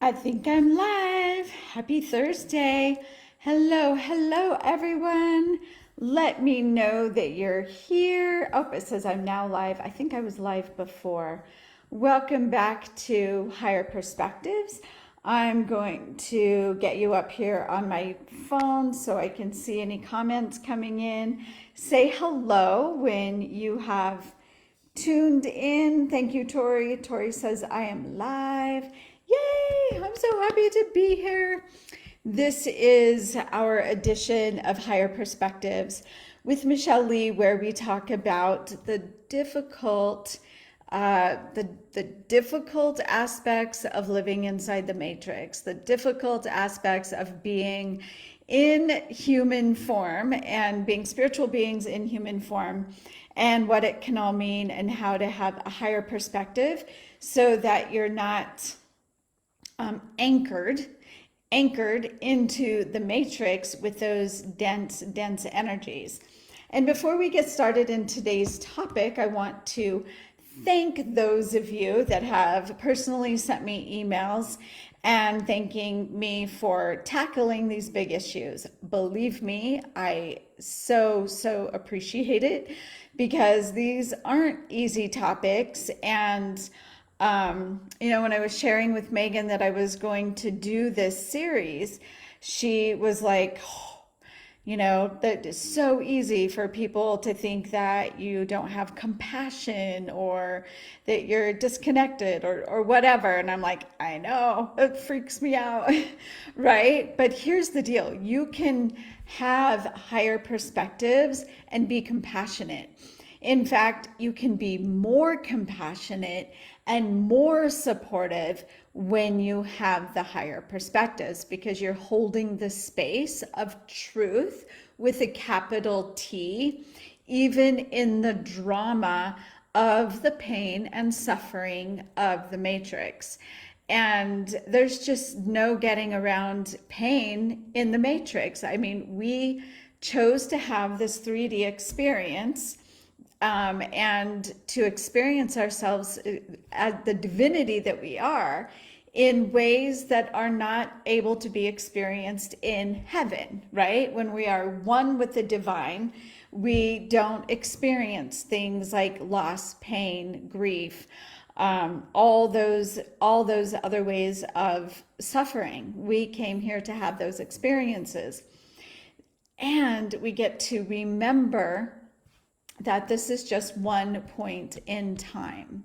I think I'm live. Happy Thursday. Hello, everyone. Let me know that you're here. Oh, it says I'm now live. I think I was live before. Welcome back to Higher Perspectives. I'm going to get you up here on my phone so I can see any comments coming in. Say hello when you have tuned in. Thank you, Tori. Tori says, I am live. Yay! I'm so happy to be here. This is our edition of Higher Perspectives with Michelle Lee, where we talk about the difficult the difficult aspects of living inside the matrix, the difficult aspects of being in human form and being spiritual beings in human form, and what it can all mean, and how to have a higher perspective so that you're not anchored into the matrix with those dense energies. And before we get started in today's topic, I want to thank those of you that have personally sent me emails and thanking me for tackling these big issues. Believe me, I so appreciate it, because these aren't easy topics. And when I was sharing with Megan that I was going to do this series, she was like, that it's so easy for people to think that you don't have compassion, or that you're disconnected, or whatever. And I'm like, I know, it freaks me out, right? But here's the deal. You can have higher perspectives and be compassionate. In fact, you can be more compassionate and more supportive when you have the higher perspectives, because you're holding the space of truth with a capital T, even in the drama of the pain and suffering of the matrix. And there's just no getting around pain in the matrix. I mean, we chose to have this 3D experience, and to experience ourselves as the divinity that we are, in ways that are not able to be experienced in heaven, right? When we are one with the divine, we don't experience things like loss, pain, grief, all those other ways of suffering. We came here to have those experiences, and we get to remember that this is just one point in time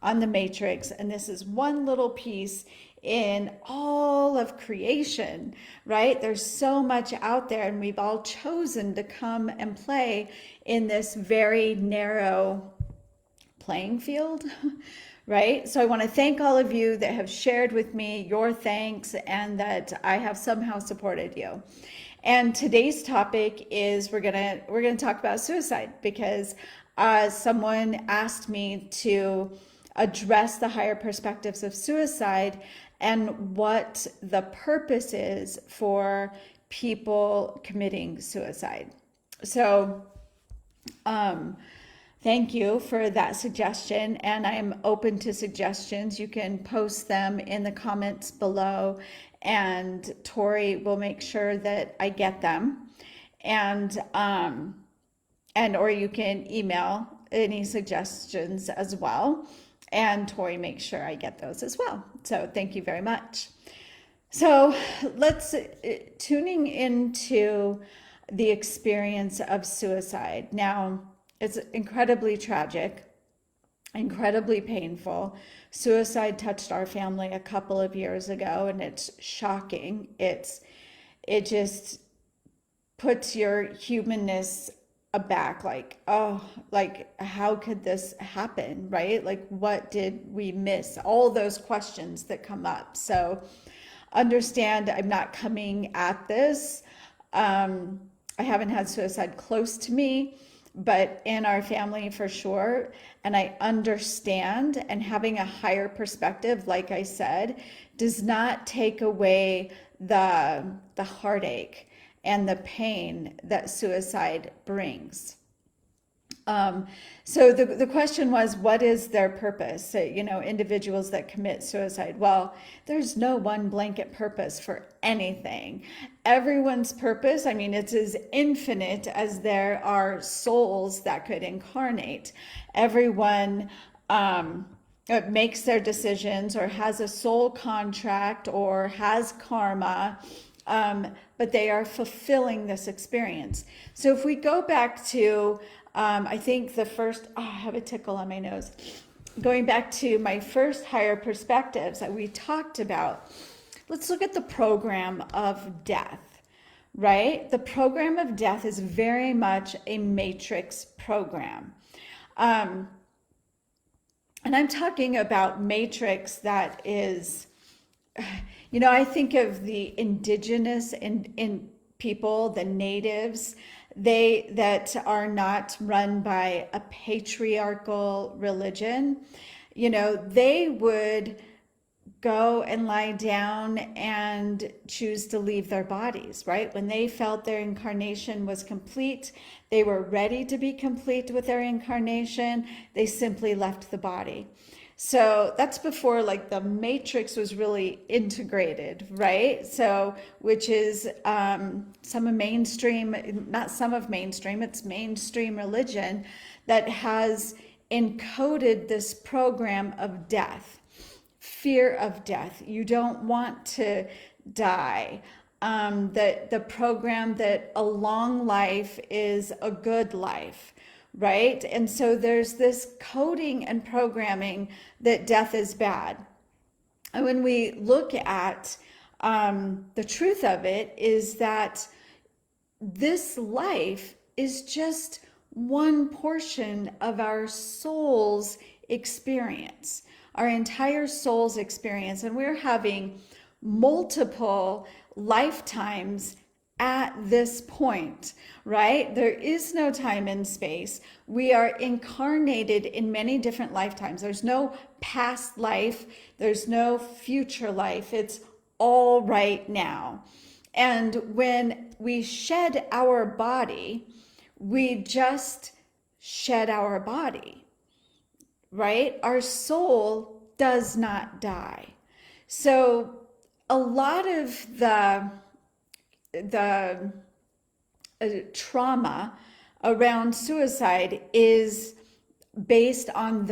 on the matrix. And this is one little piece in all of creation, right? There's so much out there, and we've all chosen to come and play in this very narrow playing field, right? So I want to thank all of you that have shared with me your thanks, and that I have somehow supported you. And today's topic is we're gonna talk about suicide, because someone asked me to address the higher perspectives of suicide and what the purpose is for people committing suicide. So thank you for that suggestion, and I'm open to suggestions. You can post them in the comments below, and Tori will make sure that I get them. And or you can email any suggestions as well, and Tori makes sure I get those as well. So thank you very much. So let's tuning into the experience of suicide. Now, it's incredibly tragic, incredibly painful. Suicide touched our family a couple of years ago, and it's shocking. It just puts your humanness aback, like, oh, like, how could this happen, right? Like, what did we miss? All those questions that come up. So understand, I'm not coming at this. I haven't had suicide close to me, but in our family for sure. And I understand, and having a higher perspective, like I said, does not take away the heartache and the pain that suicide brings. So the question was, what is their purpose? So, individuals that commit suicide. Well, there's no one blanket purpose for anything. Everyone's purpose, I mean, it's as infinite as there are souls that could incarnate. Everyone makes their decisions or has a soul contract or has karma, but they are fulfilling this experience. So if we go back to, I think the first, I have a tickle on my nose. Going back to my first higher perspectives that we talked about, let's look at the program of death, right? The program of death is very much a matrix program. And I'm talking about matrix that is, I think of the indigenous in people, the natives, that are not run by a patriarchal religion. They would go and lie down and choose to leave their bodies, right? When they felt their incarnation was complete, they were ready to be complete with their incarnation, they simply left the body. So that's before like the matrix was really integrated, right? So, which is it's mainstream religion that has encoded this program of death, fear of death. You don't want to die. The program that a long life is a good life, right? And so there's this coding and programming that death is bad. And when we look at the truth of it is that this life is just one portion of our soul's experience, our entire soul's experience. And we're having multiple lifetimes at this point, right? There is no time and space. We are incarnated in many different lifetimes. There's no past life. There's no future life. It's all right now. And when we shed our body, we just shed our body, right? Our soul does not die. So a lot of the trauma around suicide is based on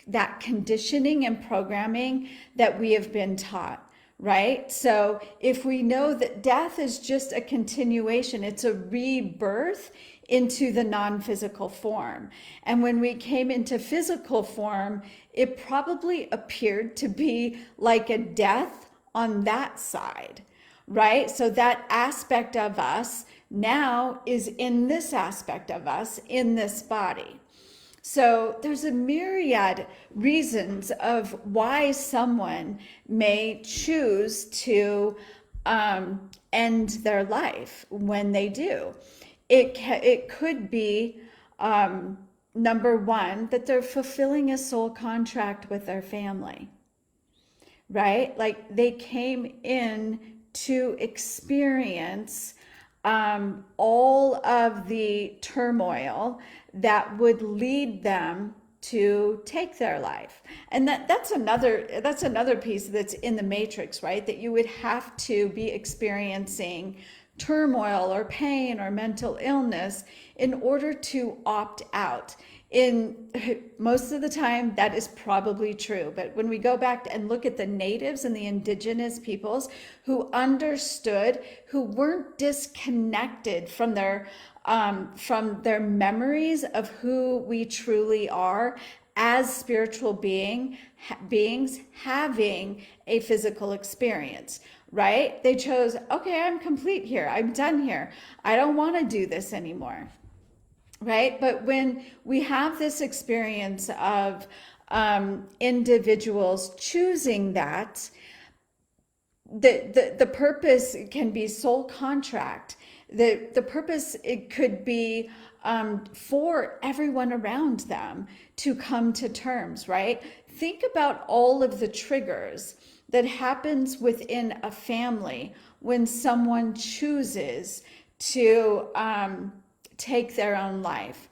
that conditioning and programming that we have been taught, right? So if we know that death is just a continuation, it's a rebirth into the non-physical form. And when we came into physical form, it probably appeared to be like a death on that side, right? So that aspect of us now is in this aspect of us, in this body. So there's a myriad reasons of why someone may choose to end their life when they do. It could be, number one, that they're fulfilling a soul contract with their family, right? Like they came in to experience all of the turmoil that would lead them to take their life. And that's another piece that's in the matrix, right? That you would have to be experiencing turmoil or pain or mental illness in order to opt out. In most of the time, that is probably true. But when we go back and look at the natives and the indigenous peoples who understood, who weren't disconnected from their memories of who we truly are as spiritual beings having a physical experience, right? They chose, okay, I'm complete here. I'm done here. I don't want to do this anymore. Right? But when we have this experience of individuals choosing that, the purpose can be soul contract. The purpose, it could be for everyone around them to come to terms, right? Think about all of the triggers that happens within a family when someone chooses to take their own life,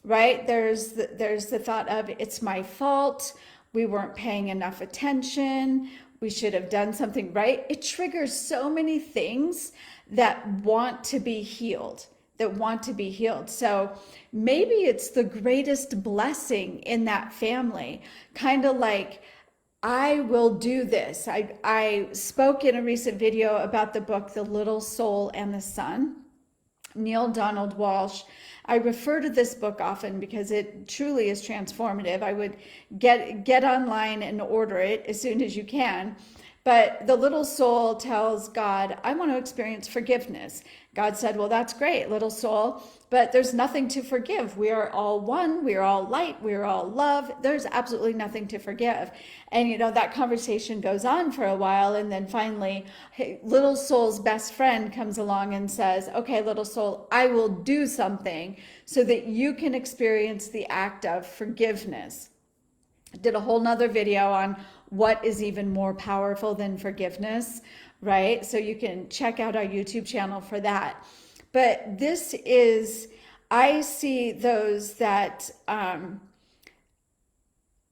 right? There's the thought of it's my fault. We weren't paying enough attention. We should have done something right. It triggers so many things that want to be healed, So maybe it's the greatest blessing in that family, kind of like, I will do this. I spoke in a recent video about the book, The Little Soul and the Sun, Neil Donald Walsh. I refer to this book often because it truly is transformative. I would get online and order it as soon as you can. But the little soul tells God, I want to experience forgiveness. God said, well, that's great, little soul, but there's nothing to forgive. We are all one. We are all light. We are all love. There's absolutely nothing to forgive. And, that conversation goes on for a while. And then finally, little soul's best friend comes along and says, okay, little soul, I will do something so that you can experience the act of forgiveness. I did a whole nother video on what is even more powerful than forgiveness, right? So you can check out our YouTube channel for that. But this is, I see those that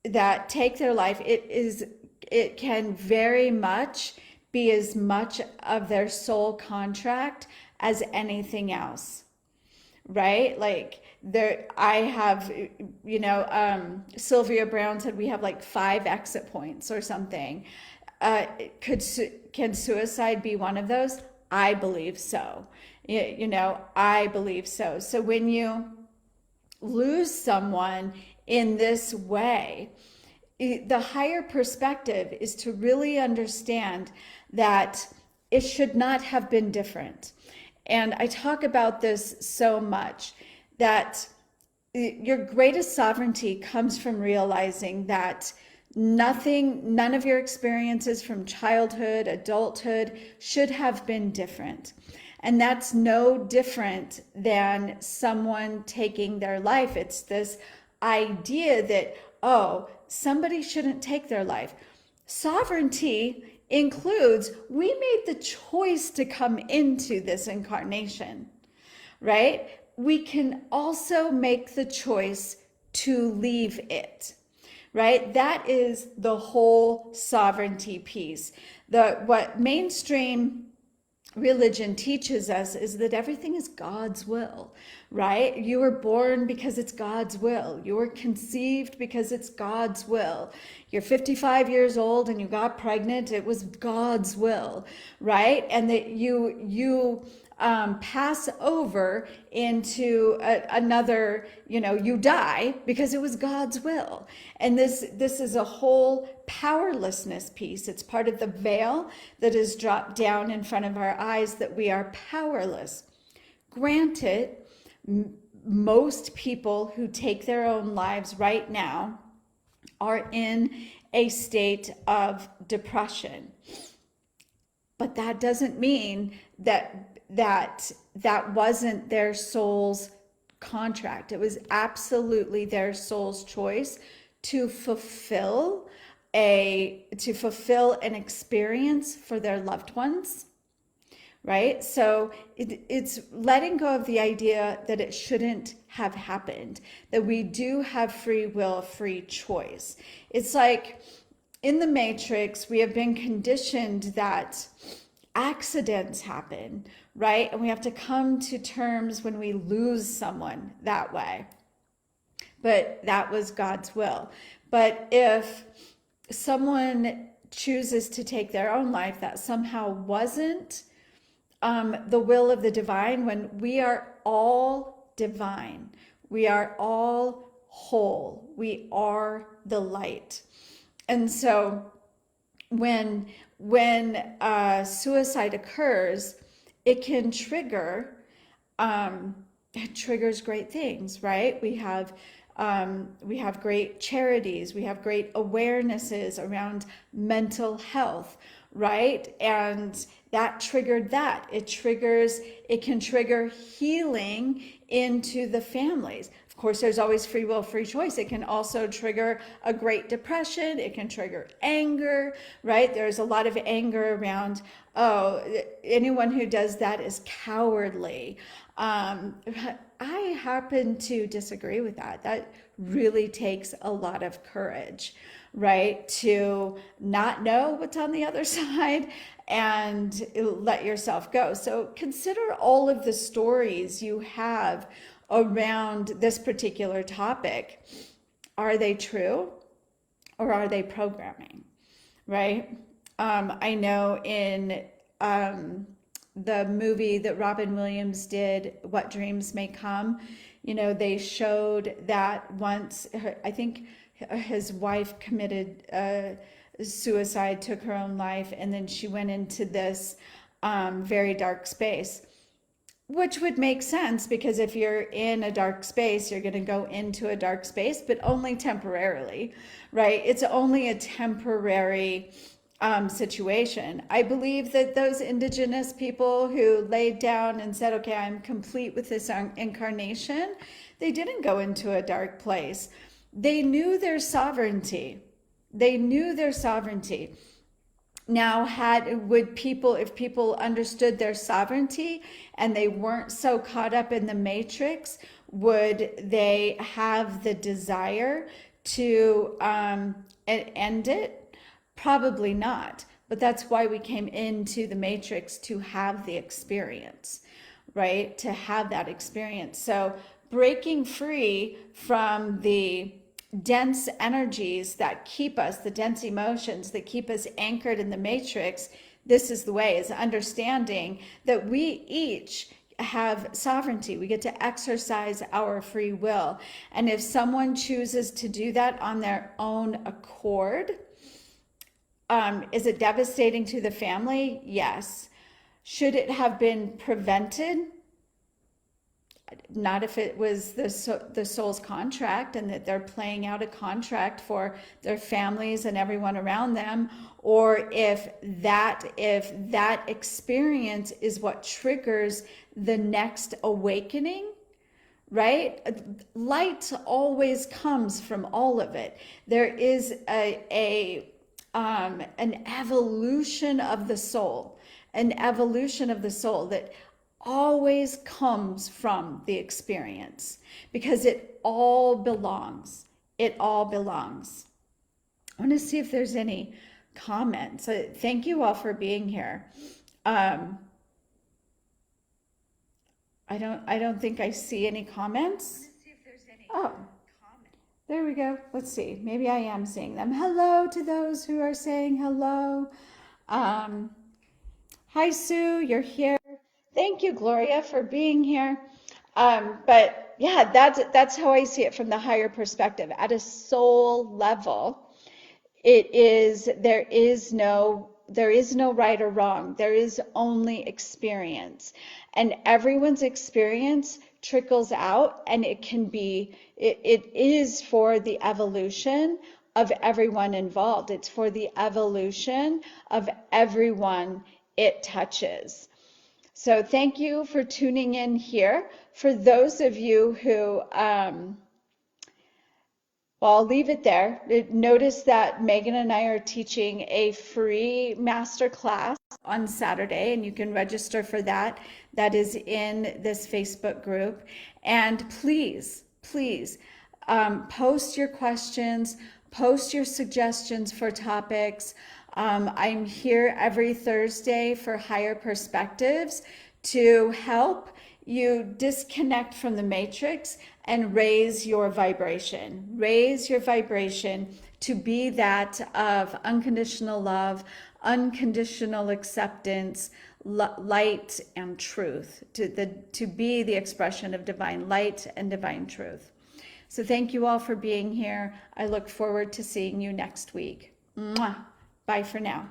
that take their life. It can very much be as much of their soul contract as anything else, right? Like I have, Sylvia Brown said we have like 5 exit points or something. Can suicide be one of those? I believe so. I believe so. So when you lose someone in this way, the higher perspective is to really understand that it should not have been different. And I talk about this so much, that your greatest sovereignty comes from realizing that none of your experiences from childhood, adulthood should have been different. And that's no different than someone taking their life. It's this idea that, oh, somebody shouldn't take their life. Sovereignty includes, we made the choice to come into this incarnation, right? We can also make the choice to leave it, right? That is the whole sovereignty piece. What mainstream religion teaches us is that everything is God's will, right? You were born because it's God's will. You were conceived because it's God's will. You're 55 years old and you got pregnant. It was God's will, right? And that you pass over into another, you die because it was God's will. And this is a whole powerlessness piece. It's part of the veil that is dropped down in front of our eyes, that we are powerless. Granted, most people who take their own lives right now are in a state of depression. But that doesn't mean that wasn't their soul's contract. It was absolutely their soul's choice to fulfill an experience for their loved ones, right? So it's letting go of the idea that it shouldn't have happened, that we do have free will, free choice. It's like in the Matrix, we have been conditioned that accidents happen, right? And we have to come to terms when we lose someone that way. But that was God's will. But if someone chooses to take their own life, that somehow wasn't the will of the divine, when we are all divine. We are all whole. We are the light. And so when suicide occurs, it can trigger, it triggers great things, right? We have great charities, we have great awarenesses around mental health, right? And that triggered that. It can trigger healing into the families. Of course, there's always free will, free choice. It can also trigger a Great Depression. It can trigger anger, right? There's a lot of anger around, oh, anyone who does that is cowardly. I happen to disagree with that. That really takes a lot of courage, right? To not know what's on the other side and let yourself go. So consider all of the stories you have around this particular topic. Are they true or are they programming, right? I know in the movie that Robin Williams did, What Dreams May Come, they showed that once, I think his wife committed suicide, took her own life, and then she went into this very dark space, which would make sense because if you're in a dark space, you're going to go into a dark space, but only temporarily, right? It's only a temporary situation. I believe that those indigenous people who laid down and said, okay, I'm complete with this incarnation, they didn't go into a dark place. They knew their sovereignty. They knew their sovereignty. Now, if people understood their sovereignty and they weren't so caught up in the matrix, would they have the desire to end it? Probably not. But that's why we came into the matrix, to have the experience, right? To have that experience. So breaking free from the dense energies that keep us, the dense emotions that keep us anchored in the matrix, this is the way, is understanding that we each have sovereignty. We get to exercise our free will. And if someone chooses to do that on their own accord, is it devastating to the family? Yes. Should it have been prevented? Not if it was the soul's contract and that they're playing out a contract for their families and everyone around them, or if that experience is what triggers the next awakening, right? Light always comes from all of it. There is an evolution of the soul, that always comes from the experience, because it all belongs. It all belongs. I want to see if there's any comments. Thank you all for being here. I don't think I see any comments. Oh, there we go. Let's see. Maybe I am seeing them. Hello to those who are saying hello. Hi, Sue, you're here. Thank you, Gloria, for being here. But yeah, that's how I see it from the higher perspective. At a soul level, there is no right or wrong. There is only experience. And everyone's experience trickles out, and it is for the evolution of everyone involved. It's for the evolution of everyone it touches. So thank you for tuning in here. For those of you who, well, I'll leave it there. Notice that Megan and I are teaching a free masterclass on Saturday, and you can register for that. That is in this Facebook group. And please, post your questions, post your suggestions for topics. I'm here every Thursday for Higher Perspectives to help you disconnect from the matrix and raise your vibration. Raise your vibration to be that of unconditional love, unconditional acceptance, light and truth, to be the expression of divine light and divine truth. So thank you all for being here. I look forward to seeing you next week. Mwah. Bye for now.